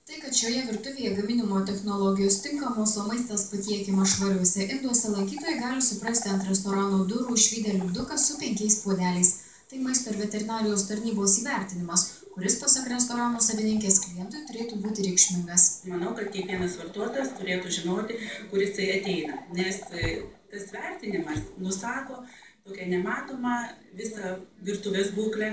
Tai, kad šioje virtuvėje gaminimo technologijos tinkamos, o maistas patiekiamas švariuose induose, lankytojai gali suprasti ant restorano durų išvydę lipduką su 5 puodeliais. Tai maisto ir veterinarijos tarnybos įvertinimas, kuris pasak restorano savininkės klientui turėtų būti reikšmingas. Manau, kad kiekvienas vartotojas turėtų žinoti, kur jisai ateina, nes tas vertinimas nusako tokią nematomą visą virtuvės būklę,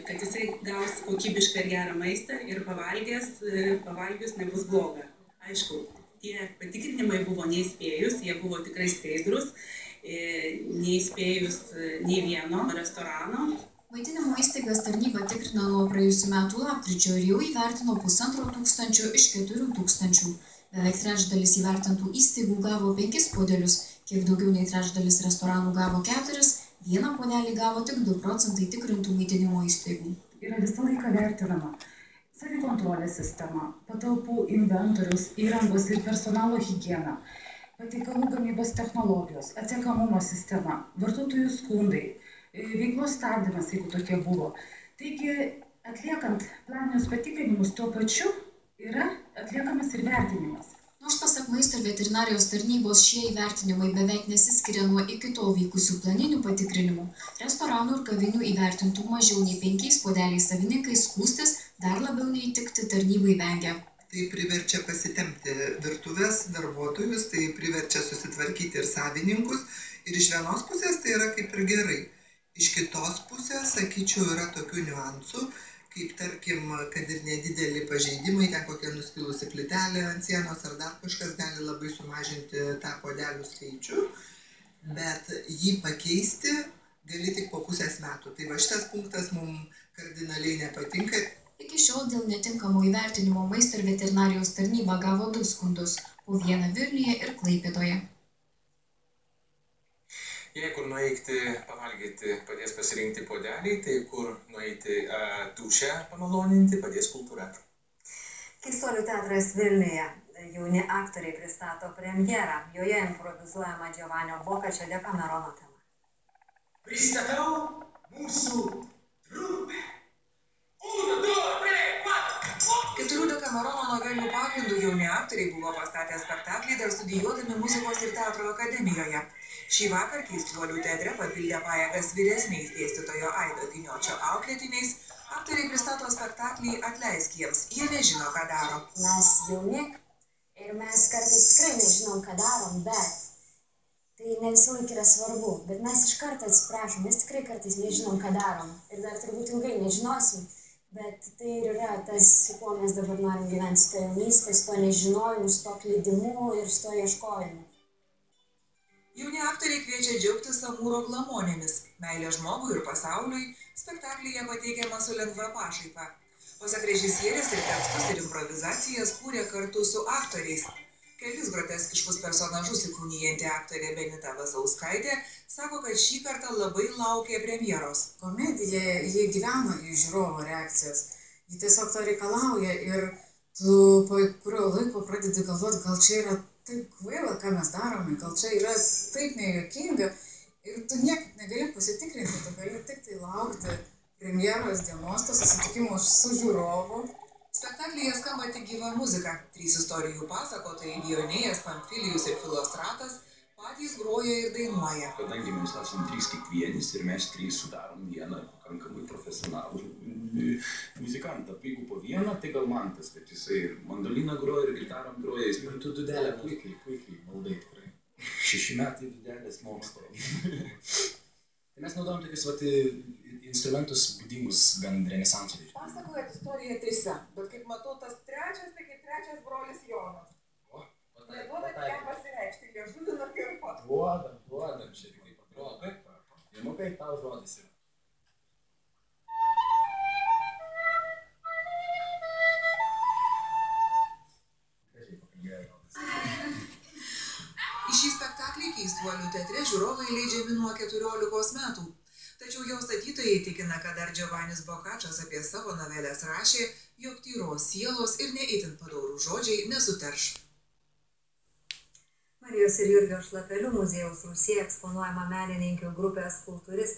kad jisai gaus kokybišką ir gerą maistą ir pavalgius nebus bloga. Aišku, tie patikrinimai buvo neįspėjus, jie buvo tikrai skaidrus, neįspėjus nei vieno restorano. Maitinimo įstaigas tarnyba tikrina nuo praėjusių metų lapkričio ir jau įvertino 1500 iš 4000. Beveik trečdalis įvertintų įstaigų gavo 5 puodelius, kiek daugiau nei trečdalis restoranų gavo 4, vieną puodelį gavo tik 2% tikrintų maitinimo įstaigų. Yra visą laiką vertinama savikontrolės sistema, patalpų inventorius, įrangos ir personalo higiena, patiekalų gamybos technologijos, atsiekamumo sistema, vartotojų skundai, veiklos stabdymas, jeigu tokie buvo. Taigi, atliekant planinius patikrinimus, tuo pačiu yra atliekamas ir vertinimas. Nors pasak maisto ir veterinarijos tarnybos šie įvertinimai beveik nesiskiria nuo iki tol vykusių planinių patikrinimų, restoranų ir kavinių įvertintų mažiau nei 5 puodeliais savininkai skųstis dar labiau neįtikti tarnybai vengia. Tai priverčia pasitempti virtuvės darbuotojus, tai priverčia susitvarkyti ir savininkus. Ir iš vienos pusės tai yra kaip ir gerai. Iš kitos pusės, sakyčiau, yra tokių niuansų, kaip tarkim, kad ir nedideli pažeidimai, ten kokia nuskilusi plytelė ant sienos ar dar kažkas gali labai sumažinti tą puodelių skaičių, bet jį pakeisti gali tik po pusės metų. Tai va šitas punktas mums kardinaliai nepatinka. Iki šiol dėl netinkamo įvertinimo maisto ir veterinarijos tarnyba gavo 2 skundus, po vieną Vilniuje ir Klaipėdoje. Jei kur nueiti pavalgyti padės pasirinkti puodelį, tai kur nueiti dūšią pamaloninti padės kultūra. Keistuolių teatras Vilniuje. Jauni aktoriai pristato premjerą. Joje improvizuojama Giovanio Boccaccio Decamerono tema. Pristatau mūsų trupę. 4 Decamerono novelių pagrindų jauni aktoriai buvo pastatę spektaklį dar studijuodami muzikos ir teatro akademijoje. Šį vakar Keistuolių teatre papildė pajėgas vyresniais dėstytojo Aido Giniočio auklėtiniais. Aktoriai pristato spektaklį Atleisk jiems, jie nežino, ką daro. Mes jauni ir mes kartais tikrai nežinom, ką darom, bet tai ne visą laiką yra svarbu. Bet mes iš karto atsiprašom, mes tikrai kartais nežinom, ką darom. Ir dar turbūt ilgai nežinosim. Bet tai ir yra tas, su kuo mes dabar norim gyventi, su to jaunystė, su to nežinojimu, su to klydimu ir su to ieškojimu. Jauni aktoriai kviečia džiaugtis amūro glamonėmis. Meilė žmogui ir pasauliui spektaklyje pateikiama su lengva pašaipa. Pasak režisierės ir tekstus ir improvizacijas kūrė kartu su aktoriais. Kelis groteskiškus personažus įkūnijanti aktorė Benita Vasauskaitė sako, kad šį kartą labai laukė premjeros. Komedija, ji gyvena iš žiūrovo reakcijos. Ji tiesiog to reikalauja ir tu po kurio laiko pradedi galvoti, gal čia yra taip kvaila, ką mes darome, gal čia yra taip nejuokinga ir tu niekaip negali pasitikrinti, tu gali tik tai laukti premjeros dienos, to susitikimo su žiūrovu. Spektaklyje skamba tik gyva muzika. 3 istorijų pasakotojai Dionėjas, Pamfilijus ir Filostratas patys groja ir dainuoja. Kadangi mes esam 3 kiekvienis ir mes 3 sudarom vieną pakankamai profesionalų muzikantą. Jeigu po vieną, tai gal Mantas, kad jisai ir mandoliną groja ir gitarom groja. Jis tu dūdelę puikiai valdai tikrai. 6 metai dūdelės moksto. Tai mes naudojam tokius instrumentus būdingus gan renesanso. Pasakojat istoriją 3, bet kaip matau, tas trečias, tai kaip trečias brolis Jonas. Neduodat jam pasireikšti, liežuvį nukirpot. Duodam, čia tik taip atrodo. Janukai, tau žodis yra. Į šį spektaklį Keistuolių teatre žiūrovai leidžiami nuo 14 metų. Tačiau jo statytojai tikina, kad dar Giovanis Boccaccio'as apie savo noveles rašė, jog tyros sielos ir ne itin padorūs žodžiai nesuterš. Marijos ir Jurgio Šlapelių muziejaus rūsyje eksponuojama menininkių grupės Kultūristai.